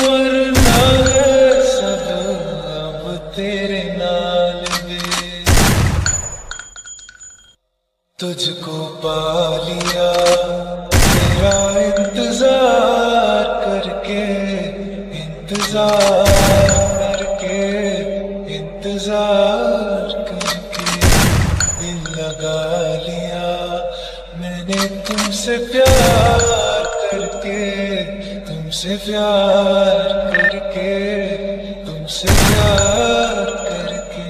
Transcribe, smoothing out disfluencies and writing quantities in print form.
मरना है सब अब तेरे नाल वे, तुझको पा लिया तेरा इंतजार करके, इंतजार करके, इंतजार करके दिल लगा लिया मैंने तुमसे प्यार करके, तुमसे प्यार करके, तुमसे प्यार करके।